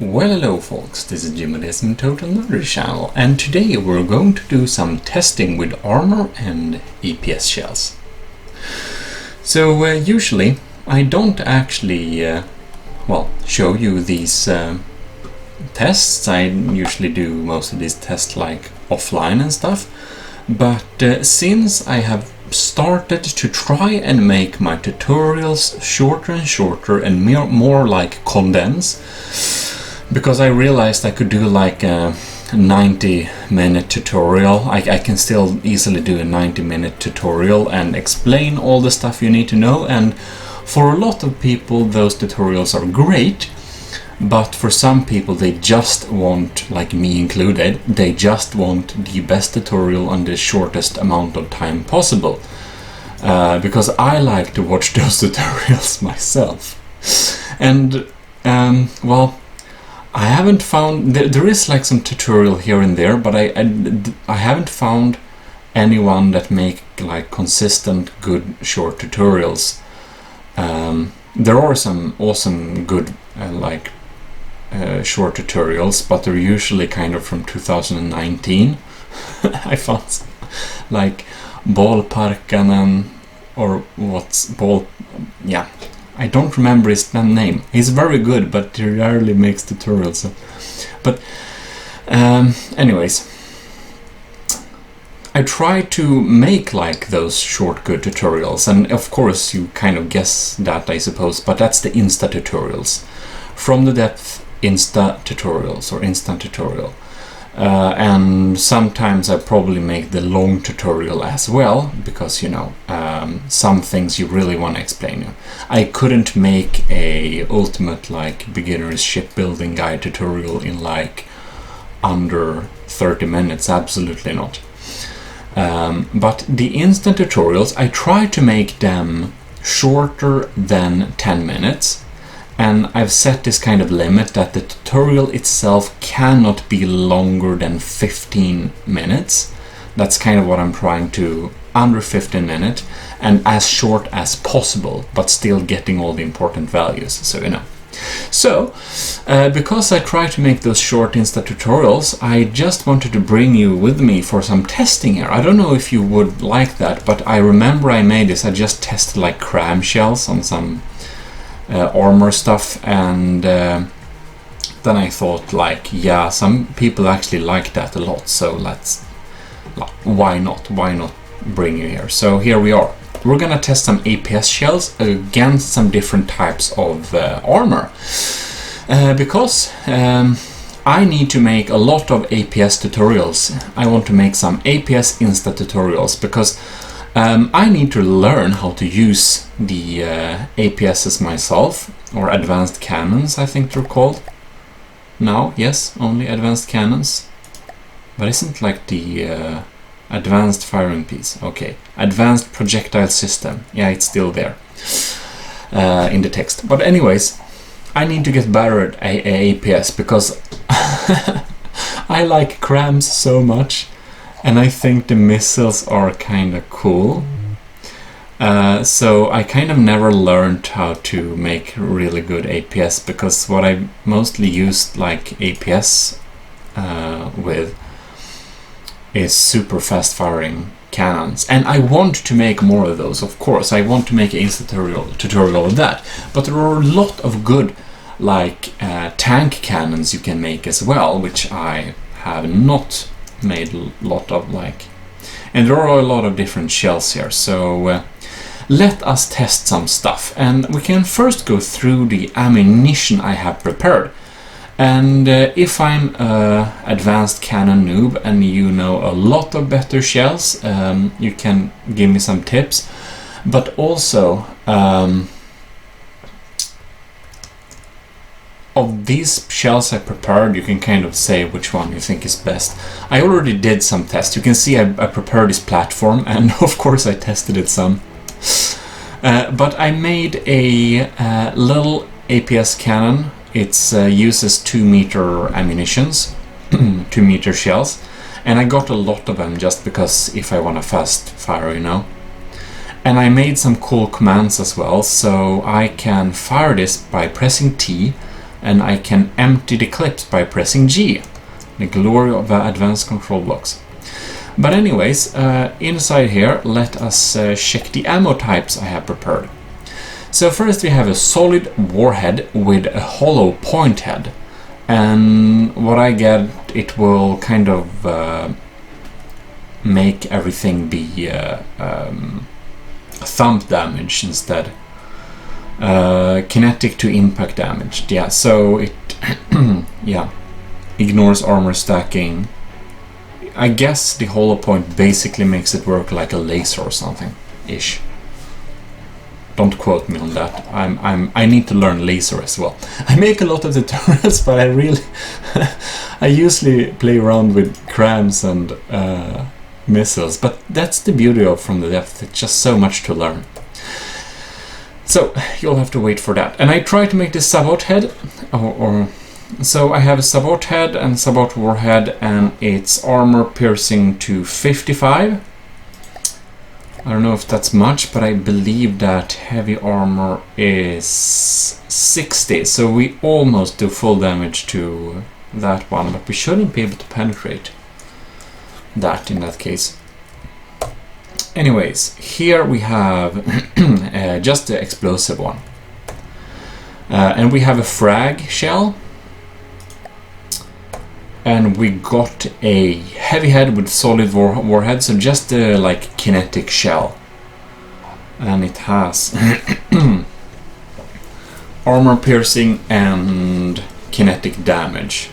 Well, hello folks, this is Jim from Total Nerdy Channel, and today we're going to do some testing with Armour and EPS shells. So usually I don't actually show you these tests. I usually do most of these tests like offline and stuff, but since I have started to try and make my tutorials shorter and shorter and more like condense, because I realized I could do like a 90-minute tutorial. I can still easily do a 90-minute tutorial and explain all the stuff you need to know, and for a lot of people those tutorials are great, but for some people they just want, like me included, they just want the best tutorial on the shortest amount of time possible. Because I like to watch those tutorials myself. And I haven't found, there is like some tutorial here and there, but I haven't found anyone that make like consistent good short tutorials. There are some awesome good short tutorials, but they're usually kind of from 2019. I found some, like Ballparkanen, or I don't remember his name. He's very good, but he rarely makes tutorials. But anyways, I try to make like those short good tutorials, and of course you kind of guess that, I suppose, but that's the Insta tutorials. From the depth Insta tutorials or instant tutorial. And sometimes I probably make the long tutorial as well, because, you know, some things you really want to explain. I couldn't make a ultimate like beginner's shipbuilding guide tutorial in like under 30 minutes, absolutely not. But the instant tutorials, I try to make them shorter than 10 minutes. And I've set this kind of limit that the tutorial itself cannot be longer than 15 minutes. That's kind of what I'm trying to, under 15 minutes, and as short as possible, but still getting all the important values, so you know. So, because I try to make those short Insta tutorials, I just wanted to bring you with me for some testing here. I don't know if you would like that, but I remember I made this, I just tested like cram shells on some Armour stuff, and then I thought, like, yeah, some people actually like that a lot, so why not bring you here. So here we are. We're gonna test some APS shells against some different types of Armour, because I need to make a lot of APS tutorials. I want to make some APS Insta tutorials, because I need to learn how to use the APSs myself, or advanced cannons, I think they're called. Now, yes, only advanced cannons. But isn't like the advanced firing piece? Okay, advanced projectile system. Yeah, it's still there in the text. But anyways, I need to get better at APS, because I like crams so much. And I think the missiles are kind of cool. So I kind of never learned how to make really good APS, because what I mostly used like APS with is super fast firing cannons. And I want to make more of those, of course. I want to make an tutorial of that. But there are a lot of good like tank cannons you can make as well, which I have not made a lot of, like, and there are a lot of different shells here, so let us test some stuff. And we can first go through the ammunition I have prepared, and if I'm a advanced cannon noob and you know a lot of better shells, you can give me some tips. But also of these shells I prepared, you can kind of say which one you think is best. I already did some tests. You can see I prepared this platform, and of course I tested it some. But I made a little APS cannon. It uses 2-meter ammunitions, 2-meter shells, and I got a lot of them just because if I want a fast fire, you know. And I made some cool commands as well, so I can fire this by pressing T, and I can empty the clips by pressing G. The glory of advanced control blocks. But anyways, inside here, let us check the ammo types I have prepared. So first we have a solid warhead with a hollow point head. And what I get, it will kind of make everything be thump damage instead. Kinetic to impact damage. Yeah, so it yeah, ignores armor stacking. I guess the hollow point basically makes it work like a laser or something ish. Don't quote me on that. I need to learn laser as well. I make a lot of tutorials, but I usually play around with crams and missiles. But that's the beauty of From the Depth. It's just so much to learn. So you'll have to wait for that. And I try to make this sabot head, so I have a sabot head and sabot warhead, and it's armor piercing to 55. I don't know if that's much, but I believe that heavy armor is 60, so we almost do full damage to that one, but we shouldn't be able to penetrate that in that case. Anyways, here we have just the explosive one. And we have a frag shell. And we got a heavy head with solid warhead, so just a like kinetic shell. And it has armor piercing and kinetic damage.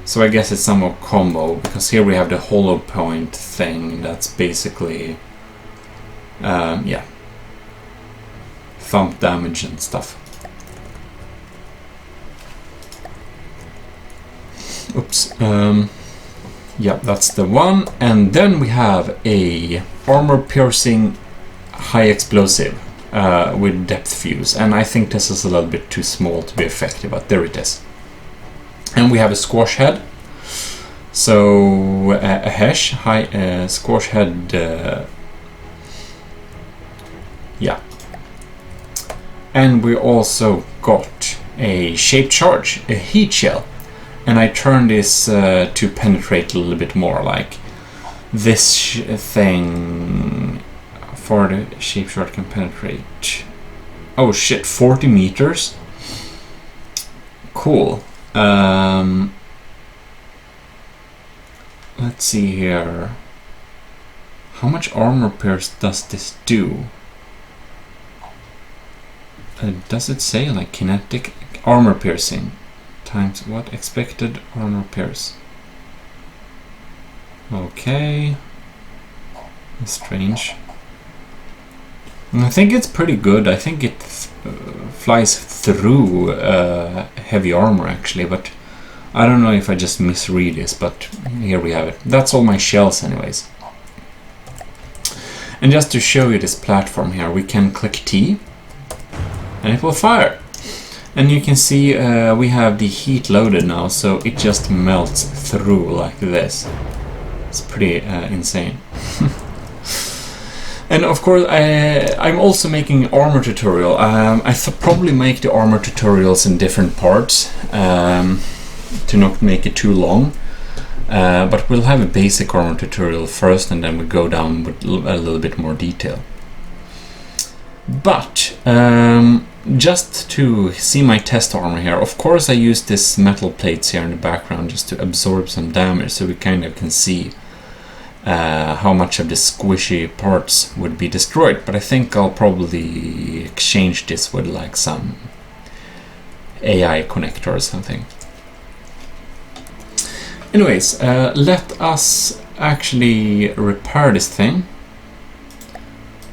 So I guess it's somewhat combo, because here we have the hollow point thing that's basically yeah, thump damage and stuff. Oops. Yeah, that's the one. And then we have a armor piercing high explosive with depth fuse, and I think this is a little bit too small to be effective, but there it is. And we have a squash head, so a hash high squash head. Yeah. And we also got a shaped charge, a heat shell. And I turn this to penetrate a little bit more, like this thing for the shape shard can penetrate. Oh shit, 40 meters? Cool. Let's see here. How much armor pierce does this do? Does it say like kinetic armor piercing? Times what expected armor pierce. Okay. That's strange. I think it's pretty good. I think it flies through heavy armor actually, but I don't know if I just misread this, but here we have it. That's all my shells anyways. And just to show you this platform here, we can click T and it will fire. And you can see we have the heat loaded now, so it just melts through like this. It's pretty insane. And of course, I'm also making an armor tutorial. I probably make the armor tutorials in different parts to not make it too long. But we'll have a basic armor tutorial first, and then we go down with a little bit more detail. But just to see my test armor here, of course I use this metal plates here in the background just to absorb some damage, so we kind of can see how much of the squishy parts would be destroyed. But I think I'll probably exchange this with like some AI connector or something. Anyways, let us actually repair this thing.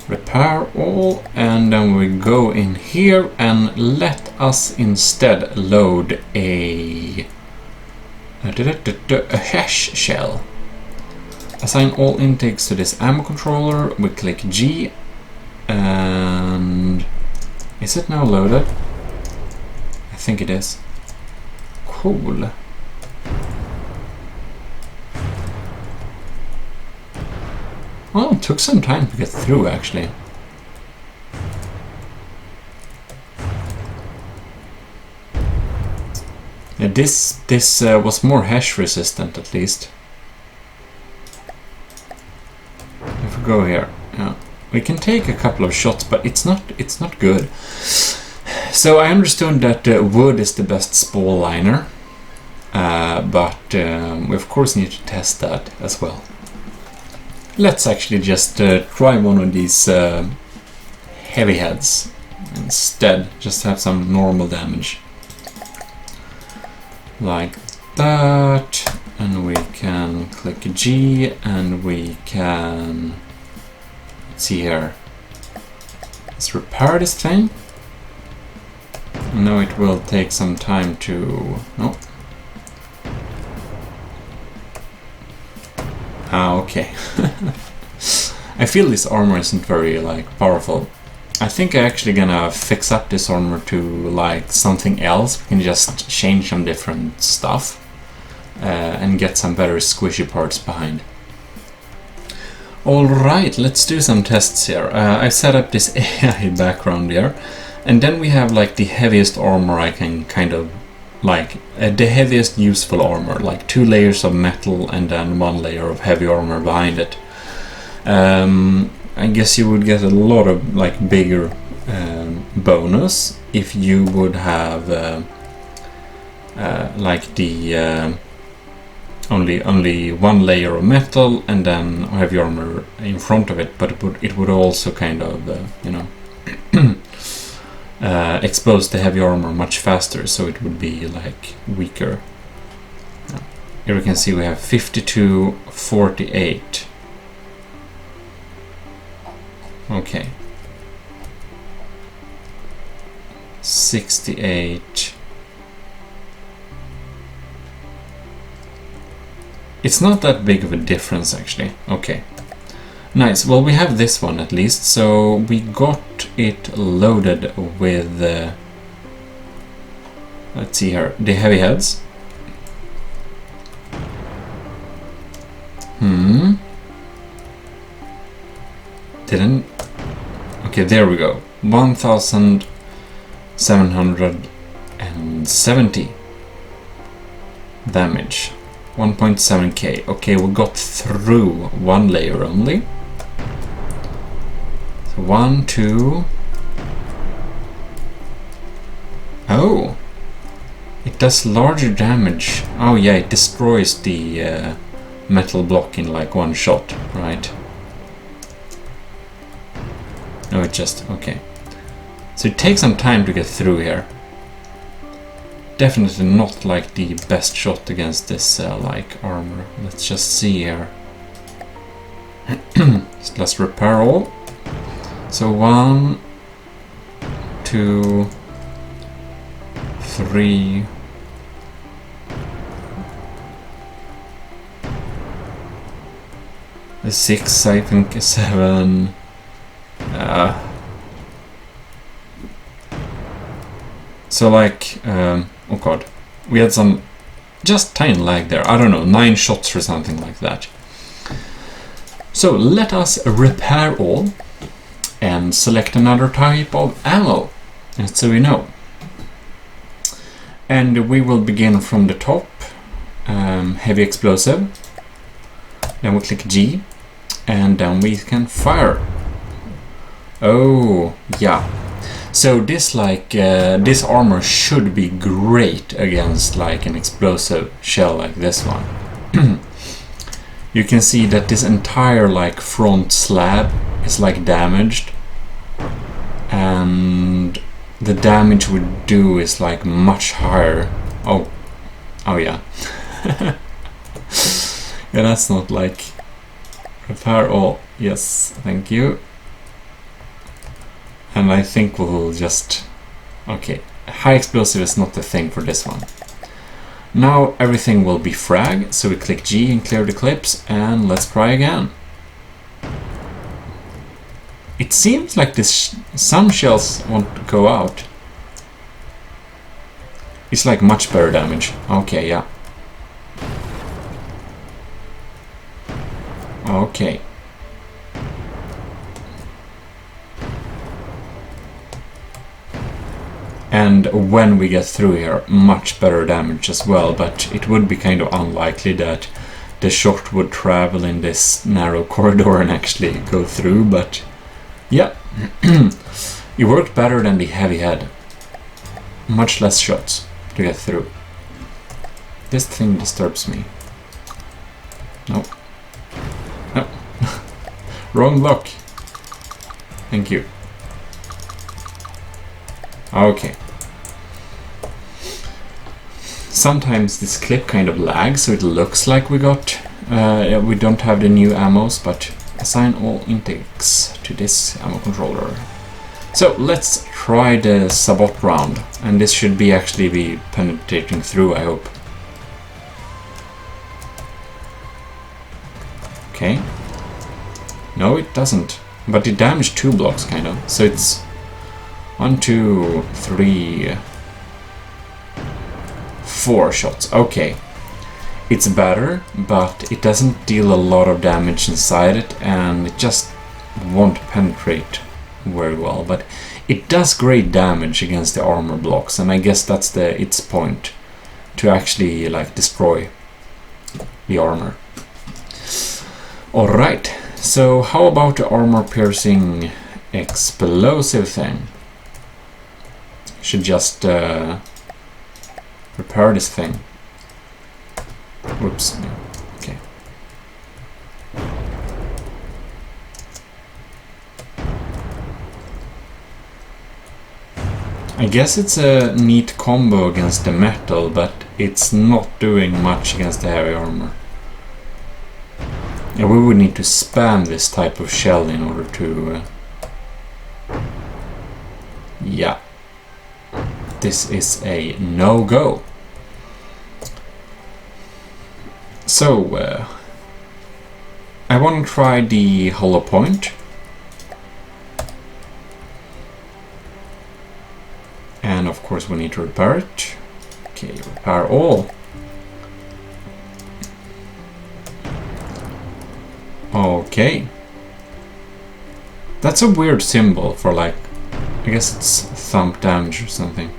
Repair all, and then we go in here and let us instead load a hash shell. Assign all intakes to this ammo controller. We click G, and is it now loaded? I think it is. Cool. Well, it took some time to get through, actually. This was more hash resistant at least. If we go here, yeah, we can take a couple of shots, but it's not good. So I understood that wood is the best spall liner, but we of course need to test that as well. Let's actually just try one of these heavy heads instead. Just have some normal damage. Like that. And we can click G and we can... Let's see here. Let's repair this thing. No, it will take some time to... No. Ah, okay. I feel this armor isn't very, like, powerful. I think I'm actually gonna fix up this armor to, like, something else. We can just change some different stuff. And get some better squishy parts behind. Alright, let's do some tests here. I've set up this AI background here. And then we have, like, the heaviest armor I can kind of... Like, the heaviest useful armor, like 2 layers of metal and then 1 layer of heavy armor behind it. I guess you would get a lot of, like, bigger bonus if you would have like the only 1 layer of metal and then heavy armor in front of it, but it would also kind of you know expose the heavy armor much faster, so it would be like weaker. Here we can see we have 52, 48. Okay. 68. It's not that big of a difference actually. Okay. Nice. Well, we have this one at least, so we got it loaded with let's see here, the heavy heads. Didn't... Okay, there we go. 1770 damage. 1.7k. Okay, we got through 1 layer only. So 1, 2... Oh! It does larger damage. Oh yeah, it destroys the metal block in like 1 shot, right? No, it just... okay. So it takes some time to get through here. Definitely not like the best shot against this like armor. Let's just see here. So let's repair all. So 1, 2, 3. The 6, I think, 7. So like, oh god, we had some just tiny lag there. I don't know, 9 shots or something like that. So let us repair all and select another type of ammo, and so we know. And we will begin from the top, heavy explosive. Then we click G, and then we can fire. Oh, yeah. So this this armor should be great against like an explosive shell like this one. You can see that this entire like front slab is like damaged, and the damage we do is like much higher. Oh yeah. Yeah, that's not like repair all. Yes, thank you. And I think we'll just... okay, high explosive is not the thing for this one. Now everything will be frag, so we click G and clear the clips, and let's try again. It seems like this some shells won't go out. It's like much better damage. Okay, yeah. Okay. And when we get through here, much better damage as well, but it would be kind of unlikely that the shot would travel in this narrow corridor and actually go through, but yeah, it worked better than the heavy head. Much less shots to get through. This thing disturbs me. No. No. Wrong block. Thank you. Okay. Sometimes this clip kind of lags, so it looks like we don't have the new ammos, but assign all intakes to this ammo controller. So let's try the sabot round, and this should be actually be penetrating through, I hope. Okay. No, it doesn't, but it damaged 2 blocks kind of, so it's 1, 2, 3, 4 shots. Okay, it's better, but it doesn't deal a lot of damage inside it, and it just won't penetrate very well. But it does great damage against the armor blocks, and I guess that's its point, to actually like destroy the armor. All right. So how about the armor piercing explosive thing? Should just repair this thing. Whoops. No. Okay. I guess it's a neat combo against the metal, but it's not doing much against the heavy armor. Yeah, we would need to spam this type of shell in order to... yeah. This is a no-go. So, I want to try the hollow point. And of course we need to repair it. Okay, repair all. Okay. That's a weird symbol for, like, I guess it's thump damage or something.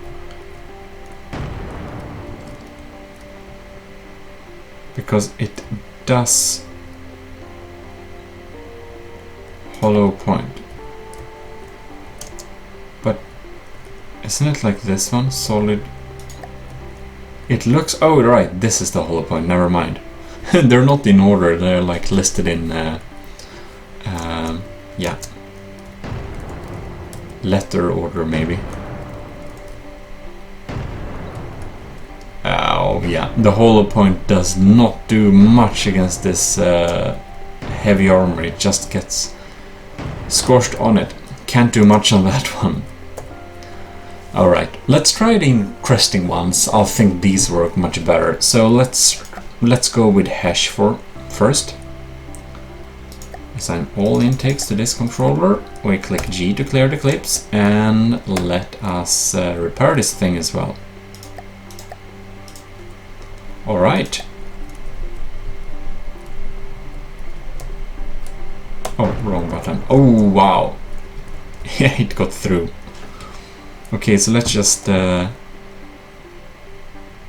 Because it does hollow point. But isn't it like this one? Solid. It looks... oh, right, this is the hollow point, never mind. They're not in order, they're like listed in yeah, letter order maybe. Oh yeah, the hollow point does not do much against this heavy armor. It just gets squashed on it. Can't do much on that one. Alright, let's try the interesting ones. I think these work much better. So let's go with hash first. Assign all intakes to this controller. We click G to clear the clips, and let us repair this thing as well. Alright. Oh, wrong button. Oh, wow. Yeah, it got through. Okay, so let's just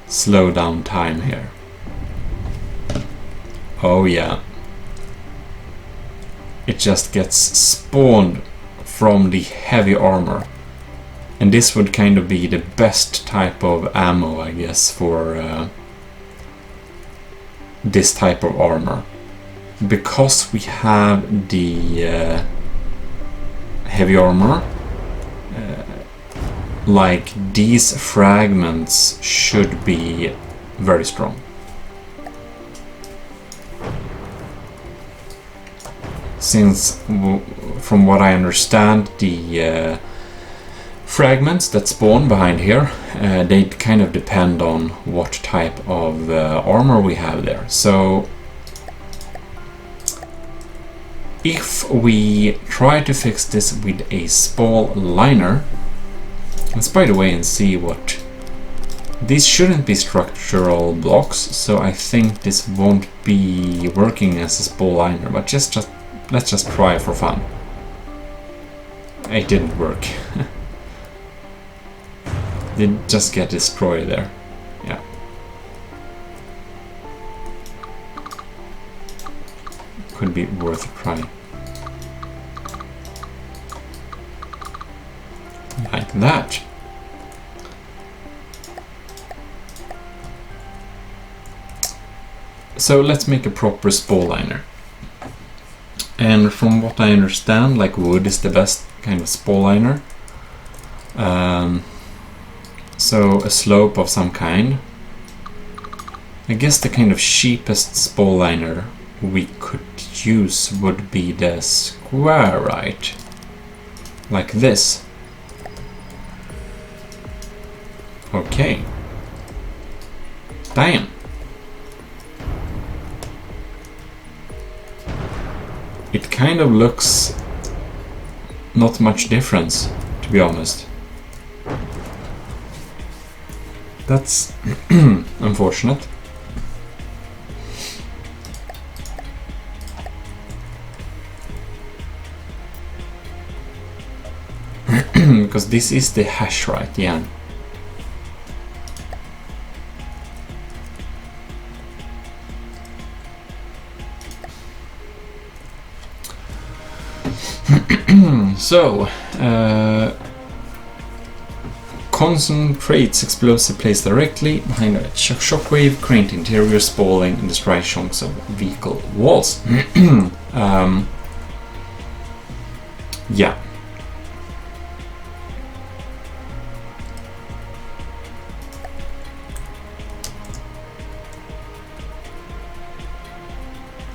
slow down time here. Oh yeah. It just gets spawned from the heavy armor. And this would kind of be the best type of ammo, I guess, for this type of armor. Because we have the heavy armor, like, these fragments should be very strong. Since, from what I understand, the fragments that spawn behind here, they kind of depend on what type of armor we have there. So, if we try to fix this with a spall liner, let's by the way and see what... These shouldn't be structural blocks, so I think this won't be working as a spall liner, but let's just try for fun. It didn't work. They just get destroyed there. Yeah. Could be worth a try. Like that. So let's make a proper spall liner. And from what I understand, like wood is the best kind of spall liner. So a slope of some kind. I guess the kind of cheapest spall liner we could use would be the square, right? Like this. Okay. Damn. It kind of looks not much difference, to be honest. That's unfortunate. Because this is the hash, right? Yeah. So, concentrates explosive placed directly behind a shockwave, create interior spalling and destroy chunks of vehicle walls. Yeah.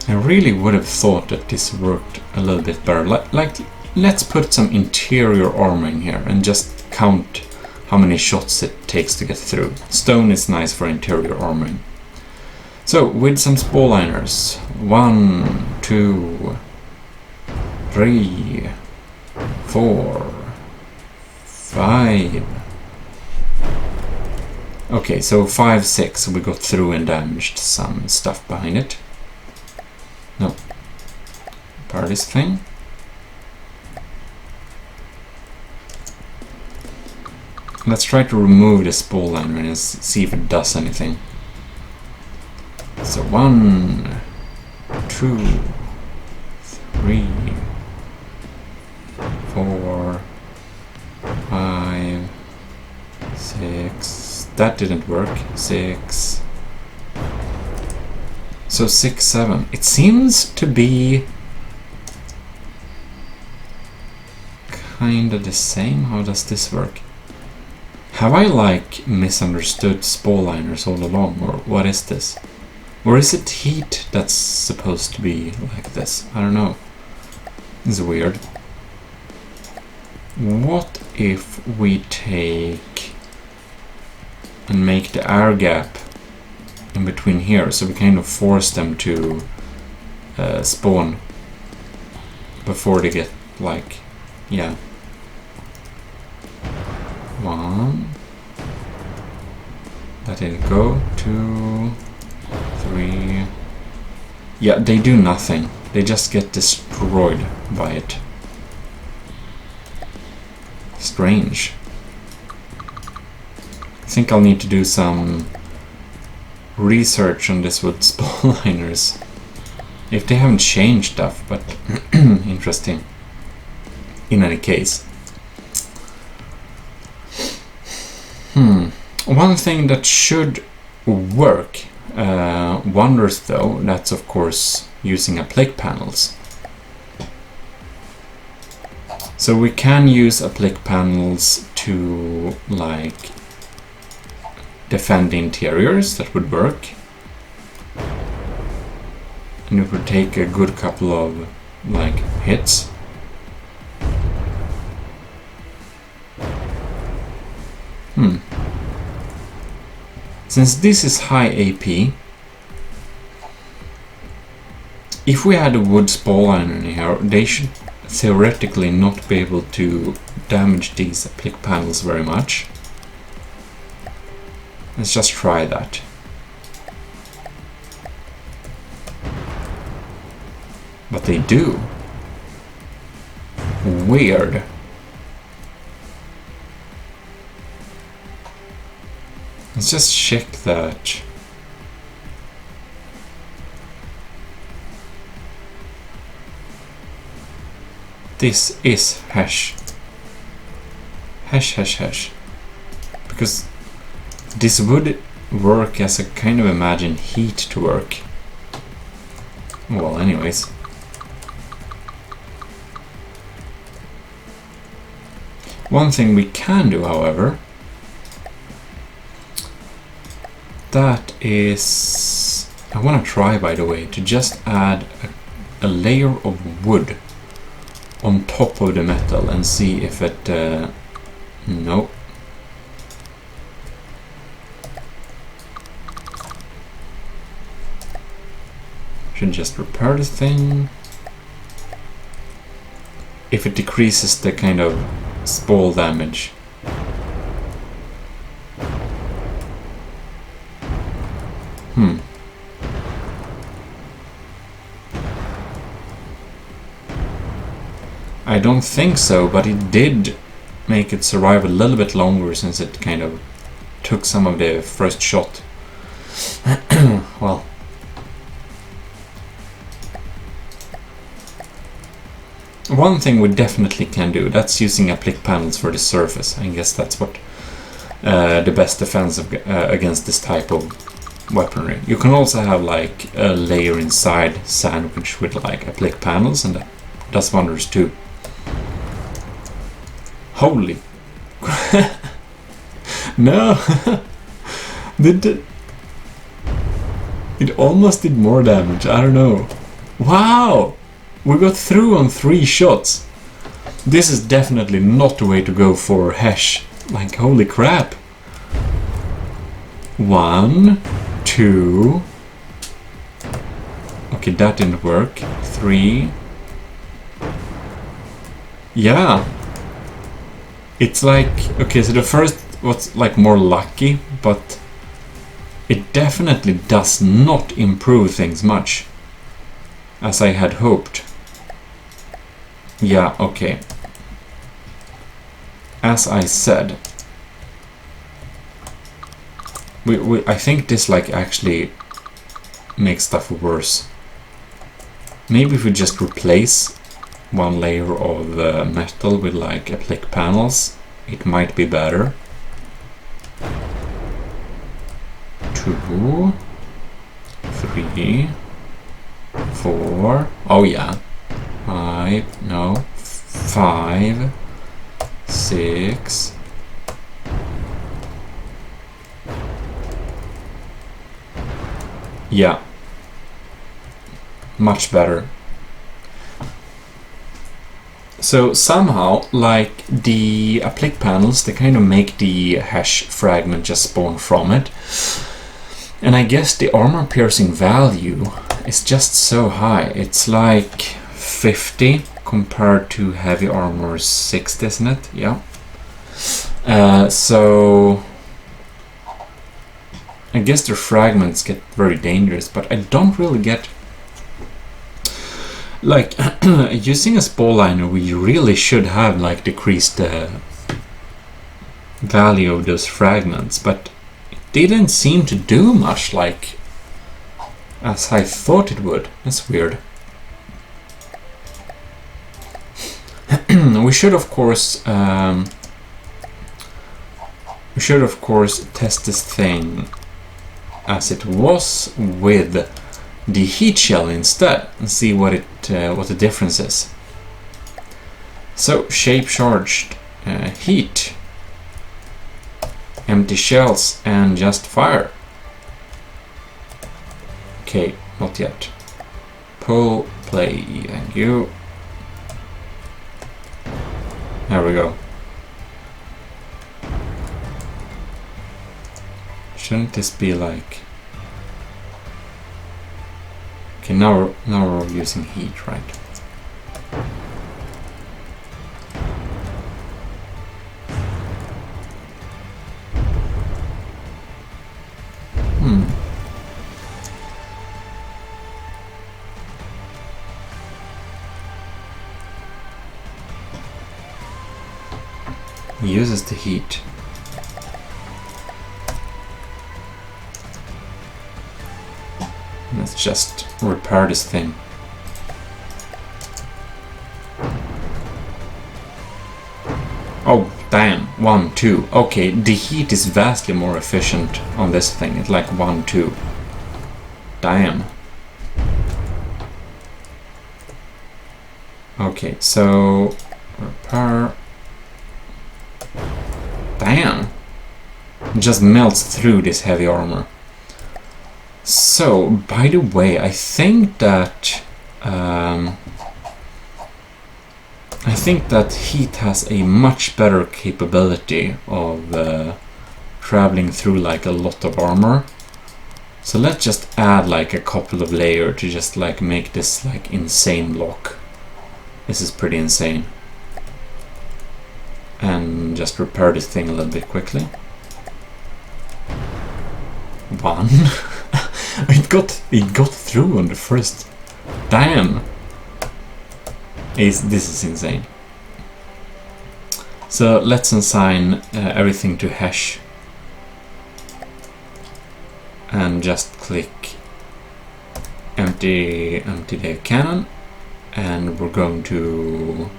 I really would have thought that this worked a little bit better. Like, let's put some interior armor in here and just count how many shots it takes to get through. Stone is nice for interior armoring. So, with some spall liners. 1, 2, 3, 4, 5. Okay, so 5, 6. We got through and damaged some stuff behind it. No. Repair this thing. Let's try to remove the spall liner and see if it does anything. So 1, 2, 3, 4, 5, 6. That didn't work. 6. So 6, 7. It seems to be kind of the same. How does this work? Have I like misunderstood spall liners all along, or what is this? Or is it heat that's supposed to be like this? I don't know. It's weird. What if we take and make the air gap in between here, so we kind of force them to spawn before they get like, yeah. 1. That didn't go. 2, 3. Yeah, they do nothing. They just get destroyed by it. Strange. I think I'll need to do some research on this with spall liners. If they haven't changed stuff, but interesting. In any case. One thing that should work wonders though, that's of course using applique panels. So we can use applique panels to like defend the interiors, that would work. And it would take a good couple of like hits. Since this is high AP, if we had a wood spall liner in here, they should theoretically not be able to damage these applique panels very much. Let's just try that. But they do. Weird. Let's just check that. This is hash. Hash. Because this would work as a kind of imagined heat to work. Well, anyways. One thing we can do, however, that is... I want to try, by the way, to just add a layer of wood on top of the metal and see if it... no. Should just repair the thing. If it decreases the kind of spall damage. I don't think so, but it did make it survive a little bit longer since it kind of took some of the first shot. Well. One thing we definitely can do, that's using applique panels for the surface. I guess that's what the best defense against this type of weaponry. You can also have like a layer inside sandwich with like applique panels, and that does wonders too. Holy no. It almost did more damage. I don't know. Wow, we got through on 3 shots. This is definitely not the way to go for hash. Like, holy crap. 1, 2. Okay, that didn't work. 3. Yeah. It's like, okay, so the first was like more lucky, but it definitely does not improve things much, as I had hoped. Yeah, okay. As I said, I think this like actually makes stuff worse. Maybe if we just replace one layer of metal with like applique panels, it might be better. 2, 3, 4. Oh yeah. 5. No. 5, 6. Yeah. Much better. So somehow, like the applique panels, they kind of make the hash fragment just spawn from it. And I guess the armor piercing value is just so high. It's like 50 compared to heavy armor 60, isn't it? Yeah. So I guess the fragments get very dangerous, but I don't really get... Like, using a spall liner, we really should have like decreased the value of those fragments, but it didn't seem to do much, like as I thought it would. That's weird. We should of course test this thing as it was with the heat shell instead and see what the difference is. So shape charged heat, empty shells, and just fire. Okay, not yet. Pull, play, thank you. There we go. Shouldn't this be like... Okay, now we're using heat, right? He uses the heat. Let's just repair this thing. Oh, damn. 1, 2. Okay, the heat is vastly more efficient on this thing. It's like 1, 2. Damn. Okay, so repair. Damn. It just melts through this heavy armor. So, by the way, I think that heat has a much better capability of traveling through like a lot of armor. So let's just add like a couple of layers to just like make this like insane lock. This is pretty insane. And just repair this thing a little bit quickly. 1. it got through on the first. Damn. This is insane. So let's assign everything to hash. And just click empty the cannon. And we're going to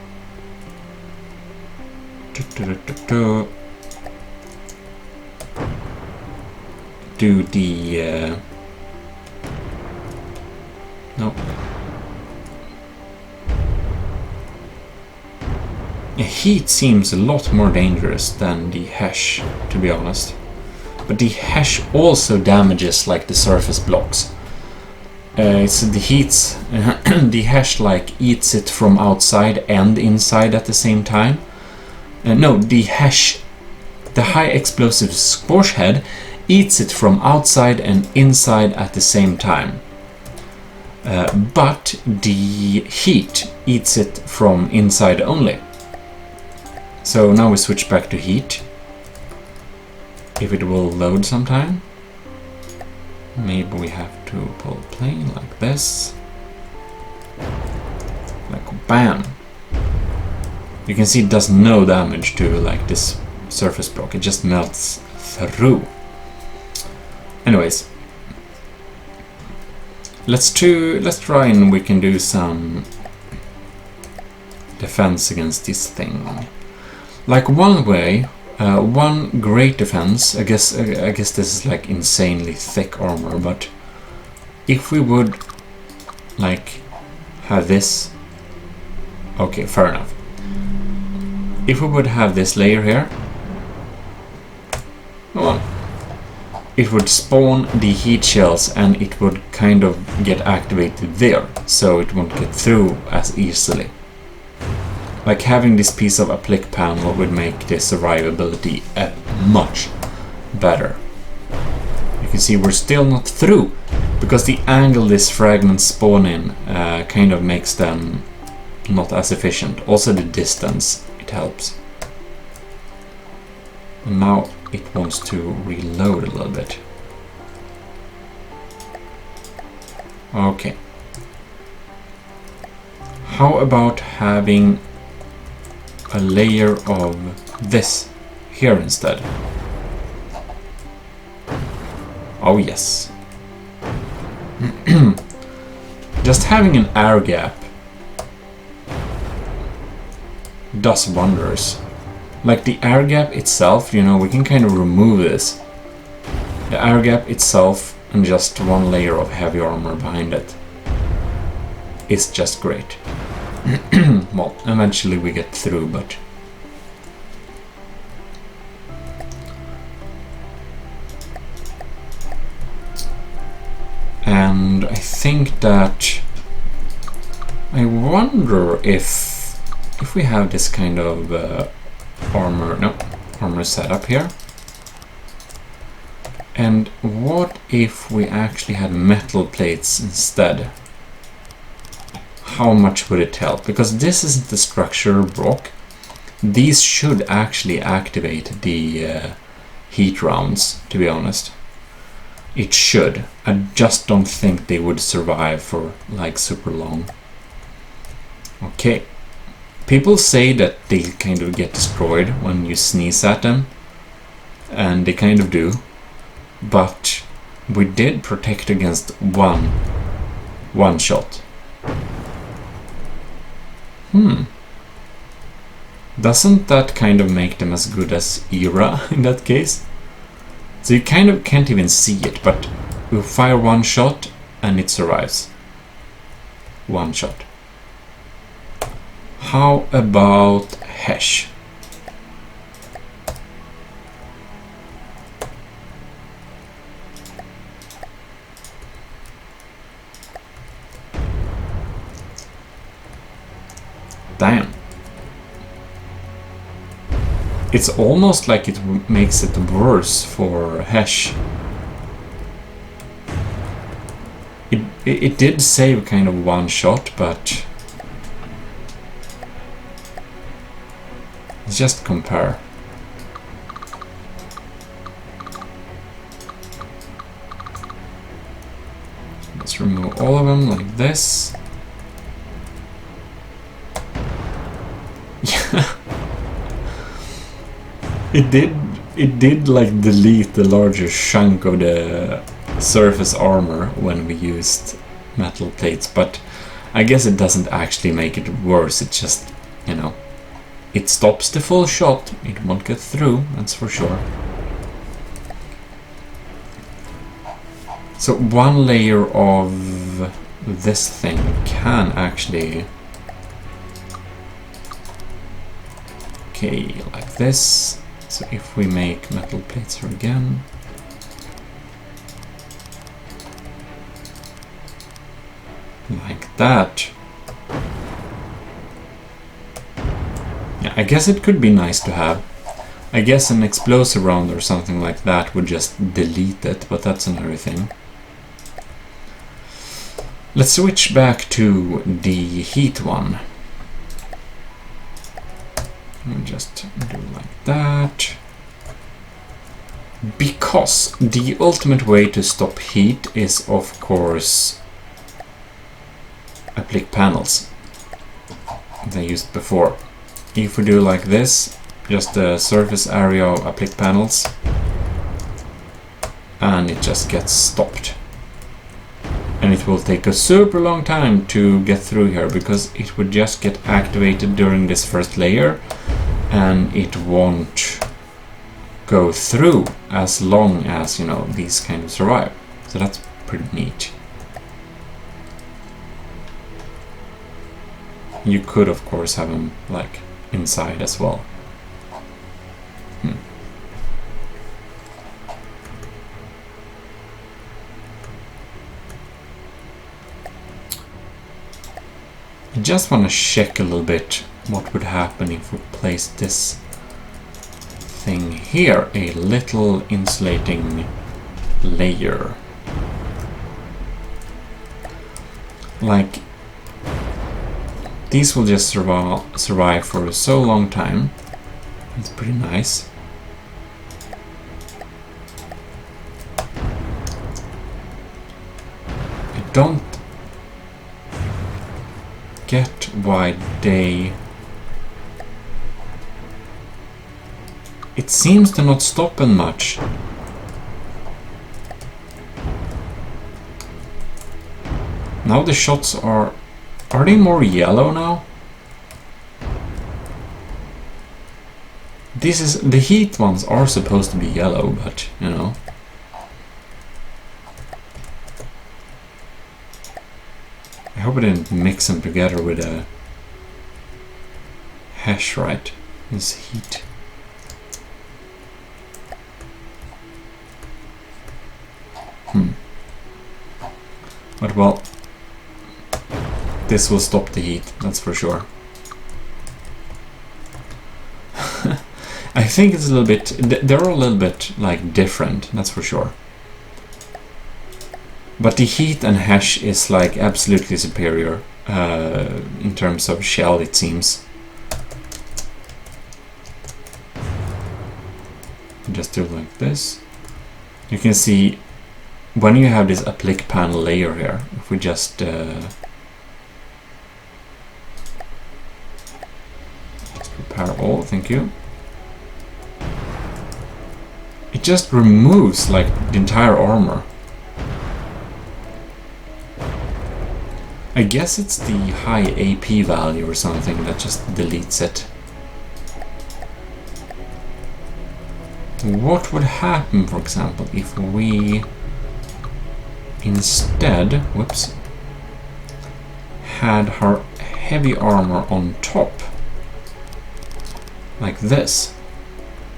do the no. Heat seems a lot more dangerous than the hash, to be honest. But the hash also damages like the surface blocks. It's the heats. The hash like eats it from outside and inside at the same time. No, the hash, the high explosive squash head, eats it from outside and inside at the same time. But the heat eats it from inside only. So now we switch back to heat. If it will load sometime. Maybe we have to pull plane like this. Like bam. You can see it does no damage to like this surface block. It just melts through. Anyways. Let's try and we can do some defense against this thing. Like one way, one great defense, I guess this is like insanely thick armor, but if we would like have this, okay, fair enough. If we would have this layer here, well, it would spawn the heat shells and it would kind of get activated there, so it won't get through as easily. Like having this piece of applique panel would make the survivability much better. You can see we're still not through, because the angle this fragments spawn in kind of makes them not as efficient. Also the distance, it helps. And now it wants to reload a little bit. Okay. How about having a layer of this here instead? Oh yes. Just having an air gap does wonders. Like the air gap itself, you know, we can kind of remove this. The air gap itself and just one layer of heavy armor behind it is just great. Well, eventually we get through, but and I think that I wonder if we have this kind of armor setup here, and what if we actually had metal plates instead? How much would it help? Because this isn't the structure block. These should actually activate the heat rounds, to be honest. It should. I just don't think they would survive for like super long. Okay. People say that they kind of get destroyed when you sneeze at them. And they kind of do. But we did protect against one shot. Doesn't that kind of make them as good as Era in that case? So you kind of can't even see it, but we fire one shot and it survives. One shot. How about Hesh? Damn. It's almost like it makes it worse for Hesh. It did save kind of one shot, but just compare. Let's remove all of them like this. Yeah. It did like delete the larger chunk of the surface armor when we used metal plates, but I guess it doesn't actually make it worse. It just, you know, it stops the full shot. It won't get through, that's for sure. So one layer of this thing can actually, okay, like this. So if we make metal plates here again, like that. Yeah, I guess it could be nice to have. I guess an explosive round or something like that would just delete it, but that's another thing. Let's switch back to the heat one. We'll just do like that. Because the ultimate way to stop heat is, of course, applique panels that I used before. If we do like this, just the surface area of applique panels, and it just gets stopped. And it will take a super long time to get through here, because it would just get activated during this first layer, and it won't go through as long as, you know, these kind of survive. So that's pretty neat. You could, of course, have them like inside as well. I just want to check a little bit what would happen if we place this thing here, a little insulating layer. Like, these will just survive for so long time. It's pretty nice. I don't get why they... It seems to not stop them much. Now the shots are they more yellow now? This is, the heat ones are supposed to be yellow, but you know. I hope I didn't mix them together with a hash, right? This heat. But well, this will stop the heat, that's for sure. I think it's a little bit, they're a little bit like different, that's for sure. But the heat and hash is like absolutely superior in terms of shell, it seems. Just do like this. You can see when you have this applique panel layer here, if we just prepare all, thank you. It just removes like the entire armor. I guess it's the high AP value or something that just deletes it. What would happen, for example, if we instead, whoops, had her heavy armor on top, like this,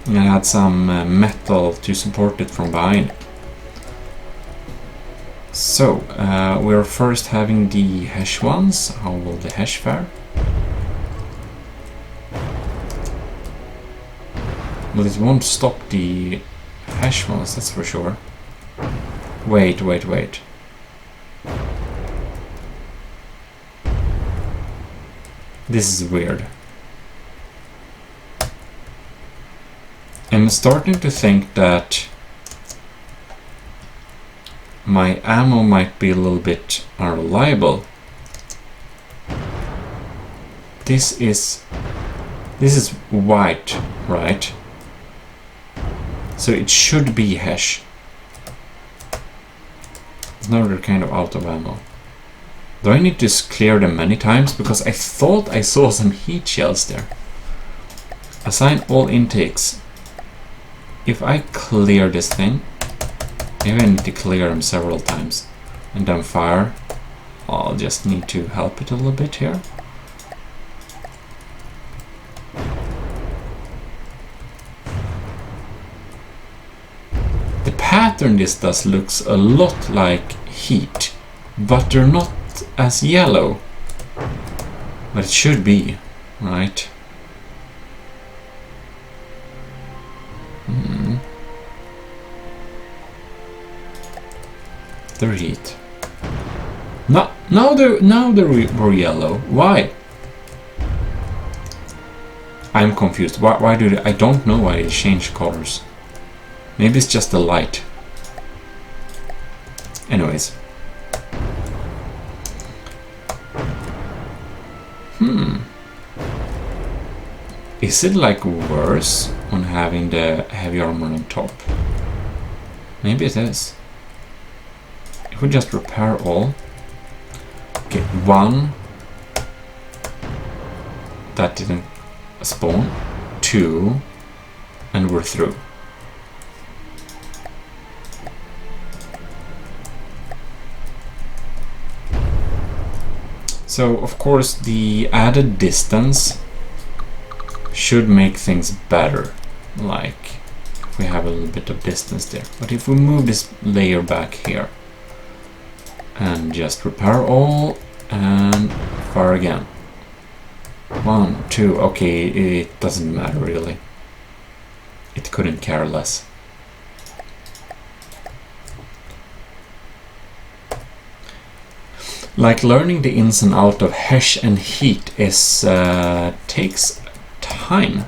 and had some metal to support it from behind? So, we're first having the Hesh ones. How will the Hesh fare? Well, it won't stop the Hesh ones, that's for sure. Wait. This is weird. I'm starting to think that my ammo might be a little bit unreliable. This is white, right? So it should be Hesh. Now they're kind of out of ammo. Do I need to clear them many times? Because I thought I saw some heat shells there. Assign all intakes. If I clear this thing, maybe I need to clear them several times and then fire. I'll just need to help it a little bit here. The pattern this does looks a lot like heat, but they're not as yellow. But it should be, right? They're heat. No, now they were yellow. Why? I'm confused. Why do they? I don't know why they change colors. Maybe it's just the light. Anyways. Is it like worse on having the heavy armor on top? Maybe it is. If we just repair all. Okay, one. That didn't spawn. Two. And we're through. So, of course, the added distance should make things better. Like, if we have a little bit of distance there. But if we move this layer back here and just repair all and fire again. 1, 2, okay, it doesn't matter really. It couldn't care less. Like learning the ins and out of Hesh and heat is takes time.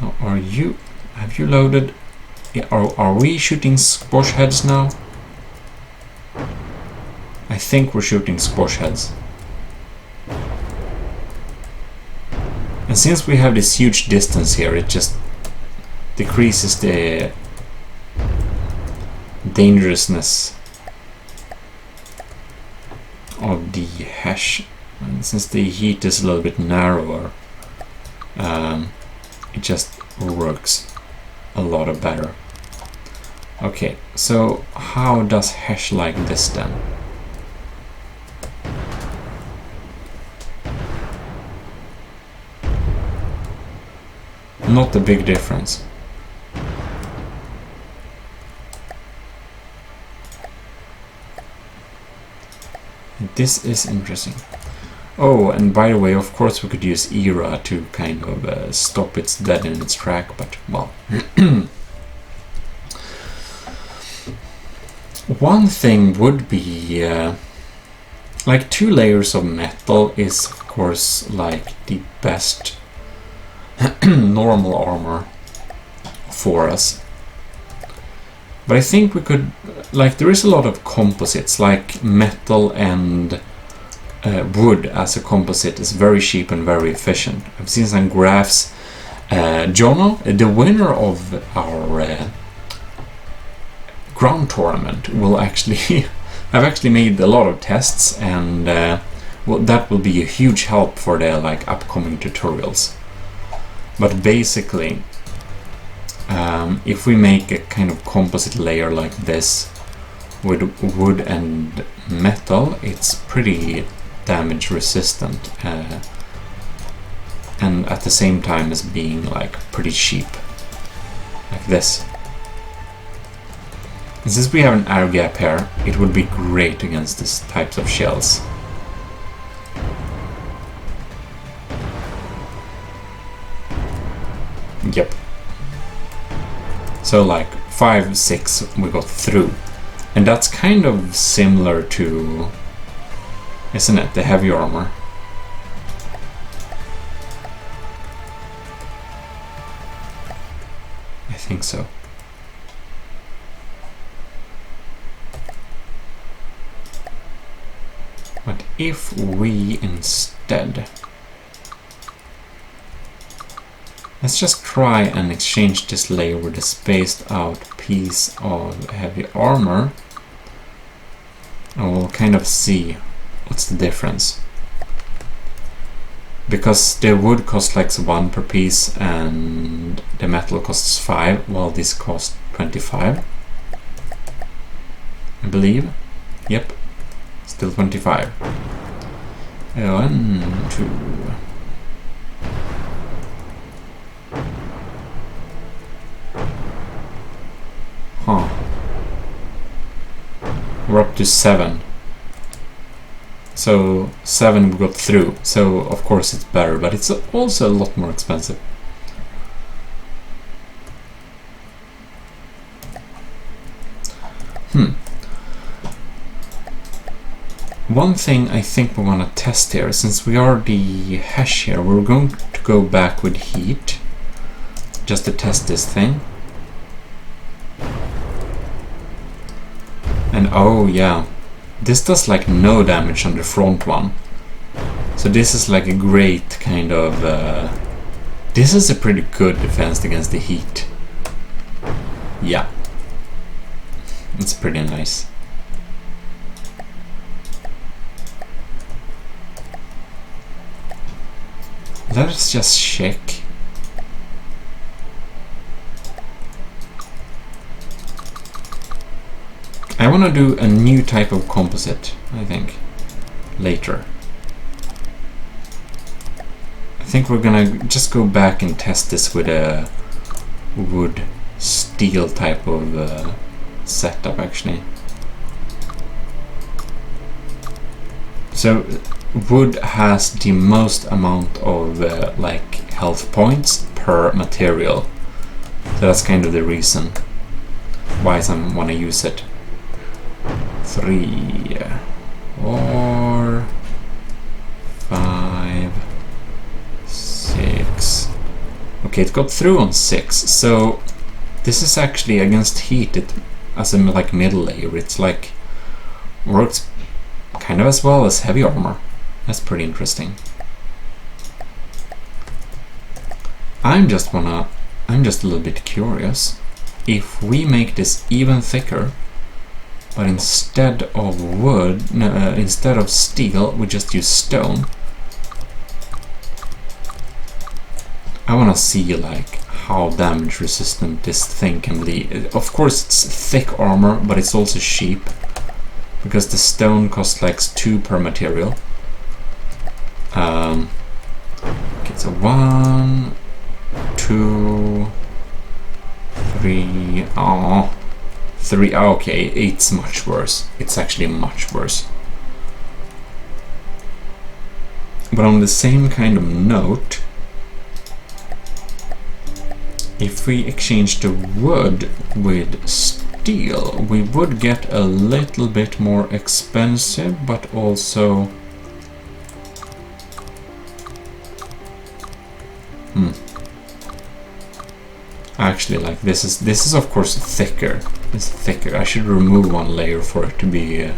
Now, have you loaded? Are we shooting squash heads now? I think we're shooting squash heads. And since we have this huge distance here, it just decreases the dangerousness of the Hesh. And since the heat is a little bit narrower, it just works a lot better. Okay, so how does Hesh like this then? Not a big difference. This is interesting. Oh, and by the way, of course we could use Era to kind of stop its dead in its track, but well. One thing would be like 2 layers of metal is of course like the best normal armor for us. But I think we could, like, there is a lot of composites, like metal and wood as a composite is very cheap and very efficient. I've seen some graphs. Jono, the winner of our ground tournament will actually I've actually made a lot of tests, and well, that will be a huge help for the like upcoming tutorials. But basically, if we make a kind of composite layer like this with wood and metal, it's pretty damage resistant, and at the same time as being like pretty cheap, like this. And since we have an air gap here, it would be great against these types of shells. Yep. So like 5, 6 we got through. And that's kind of similar to, isn't it, the heavy armor? I think so. But if we instead, let's just try and exchange this layer with a spaced out piece of heavy armor, and we'll kind of see what's the difference. Because the wood costs like 1 per piece and the metal costs 5, while this costs 25, I believe. Yep, still 25. 1, 2. Huh. We're up to 7. So 7 we got through. So of course it's better, but it's also a lot more expensive. One thing I think we want to test here, since we are the hash here, we're going to go back with heat just to test this thing. And oh yeah, this does like no damage on the front one. So this is like a great kind of this is a pretty good defense against the heat. Yeah, it's pretty nice. Let's just check. I want to do a new type of composite, I think, later. I think we're gonna just go back and test this with a wood steel type of setup, actually. So wood has the most amount of like health points per material, so that's kind of the reason why I want to use it. 3, 4, 5, 6. Okay, it got through on 6. So this is actually against heat. It as a like middle layer. It's like works kind of as well as heavy armor. That's pretty interesting. I'm just a little bit curious. If we make this even thicker, but instead of wood, instead of steel, we just use stone. I want to see like how damage resistant this thing can be. Of course it's thick armor, but it's also cheap, because the stone costs like 2 per material. Okay, so 1, 2, 3. Oh. 3, okay, it's much worse. It's actually much worse. But on the same kind of note, if we exchange the wood with steel, we would get a little bit more expensive, but also actually, like this is of course thicker. It's thicker. I should remove 1 layer for it to be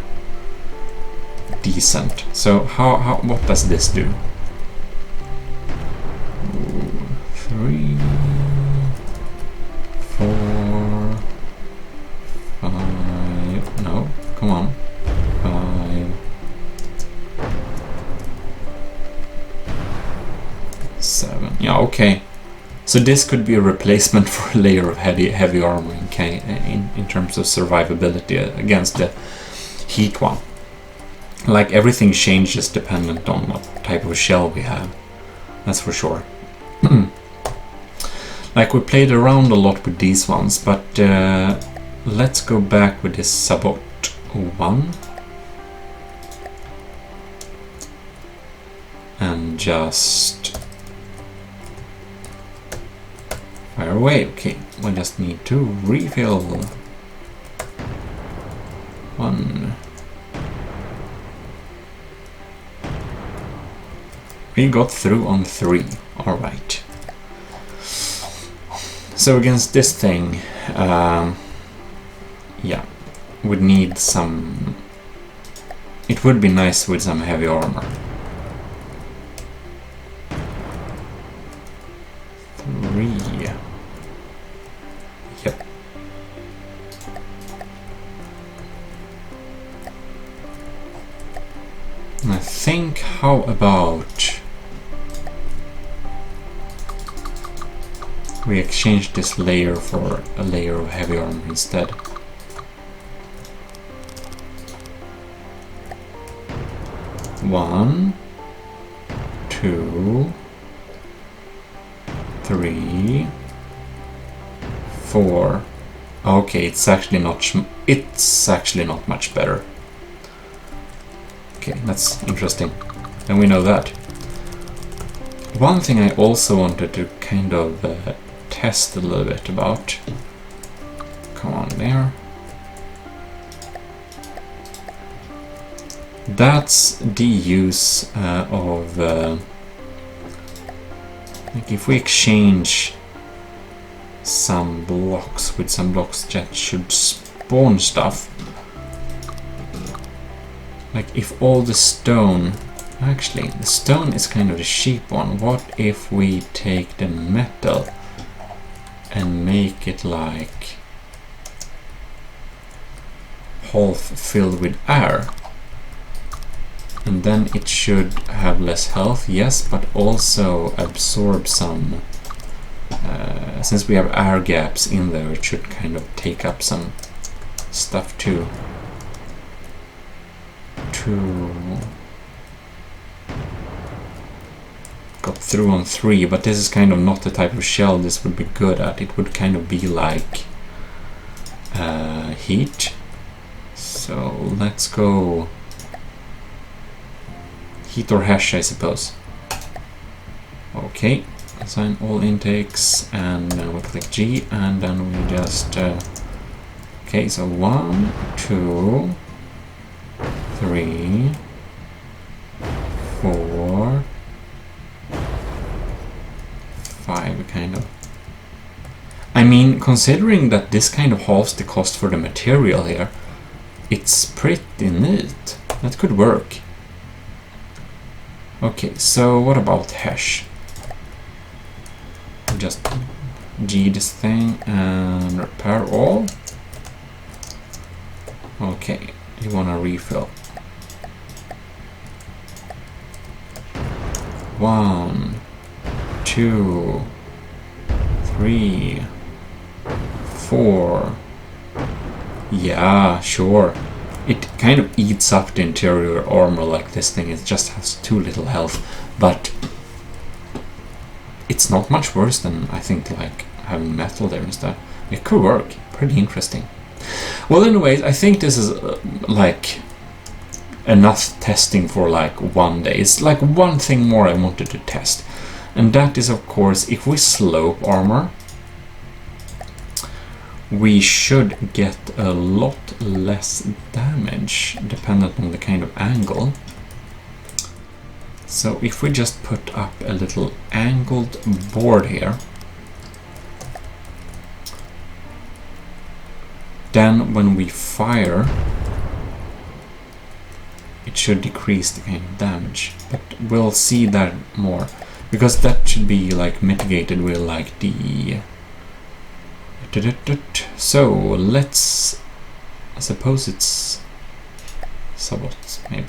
decent. So what does this do? 3, 4, 5, Okay, so this could be a replacement for a layer of heavy armor in terms of survivability against the heat one. Like, everything changes dependent on what type of shell we have. That's for sure. Like, we played around a lot with these ones, but let's go back with this Sabot 1. And just fire away. Okay, we just need to refill. 1. We got through on 3. Alright. So against this thing, yeah, would need some... It would be nice with some heavy armor. 3. Yep. And I think, how about we exchange this layer for a layer of heavy armor instead. One, 2, 3, 4. Okay, it's actually not much better. Okay, that's interesting. Then we know that. One thing I also wanted to kind of test a little bit about. Come on, there. That's the use of like, if we exchange some blocks with some blocks that should spawn stuff. Like, if all the stone... Actually, the stone is kind of the cheap one. What if we take the metal and make it like half filled with air? And then it should have less health, yes, but also absorb some... since we have air gaps in there, it should kind of take up some stuff too. Got through on 3, but this is kind of not the type of shell this would be good at. It would kind of be like heat. So let's go heat or hash, I suppose. Okay, assign all intakes, and then we click G, and then we just okay, so 1, 2, 3, 4, 5, kind of. I mean, considering that this kind of halves the cost for the material here, it's pretty neat. That could work. Okay, so what about hash? Just G this thing and repair all. Okay, you wanna refill. 1, 2, 3, 4. Yeah, sure. It kind of eats up the interior armor like this thing. It just has too little health, but it's not much worse than, I think, like having metal there instead. It could work. Pretty interesting. Well, anyways, I think this is like enough testing for like one day. It's like one thing more I wanted to test, and that is, of course, if we slope armor, we should get a lot less damage dependent on the kind of angle. So if we just put up a little angled board here, then when we fire, it should decrease the kind of damage. But we'll see that more, because that should be like mitigated with like the... So let's... I suppose it's Sabot, maybe.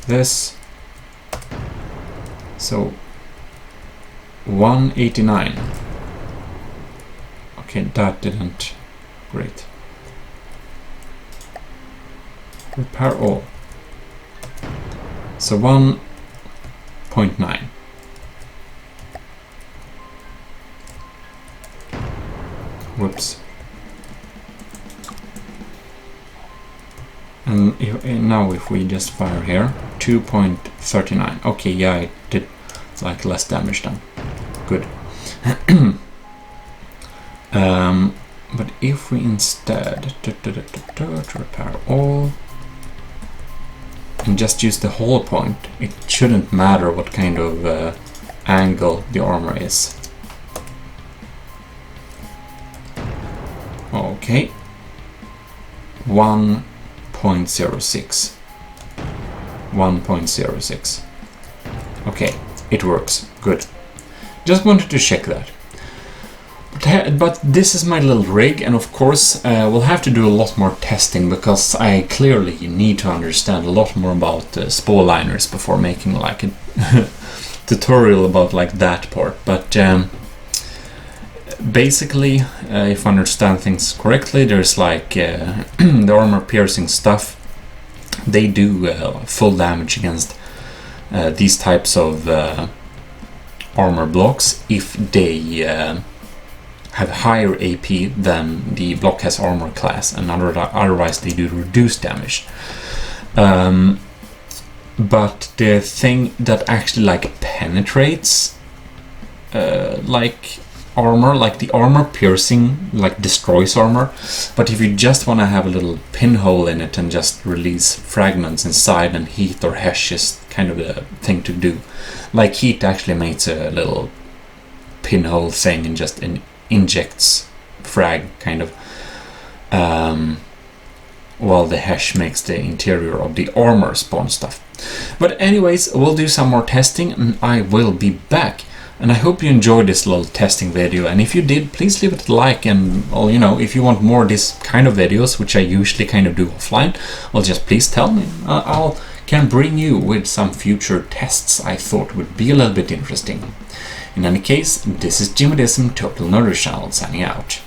This. So 189. Okay, that didn't... Great. Repair all. So 1.9. Whoops. And now if we just fire here, 2.39. Okay, yeah, it did like less damage then. Good. But if we instead to repair all and just use the hull point, it shouldn't matter what kind of angle the armor is. Okay, 1.06. 1.06. Okay, it works. Good. Just wanted to check that. But this is my little rig, and of course we'll have to do a lot more testing, because I clearly need to understand a lot more about spool liners before making like a tutorial about like that part. But basically, if I understand things correctly, there's like the armor piercing stuff. They do full damage against these types of armor blocks if they have higher AP than the block has armor class, and otherwise they do reduced damage. But the thing that actually like penetrates like armor, like the armor piercing, like destroys armor. But if you just want to have a little pinhole in it and just release fragments inside, and heat or hash is kind of the thing to do. Like heat actually makes a little pinhole thing and just injects frag kind of, while the hash makes the interior of the armor spawn stuff. But anyways, we'll do some more testing and I will be back. And I hope you enjoyed this little testing video, and if you did, please leave it a like, and well, you know, if you want more of this kind of videos, which I usually kind of do offline, well, just please tell me. I can bring you with some future tests I thought would be a little bit interesting. In any case, this is Jimmy Dism, Total Nerder Channel, signing out.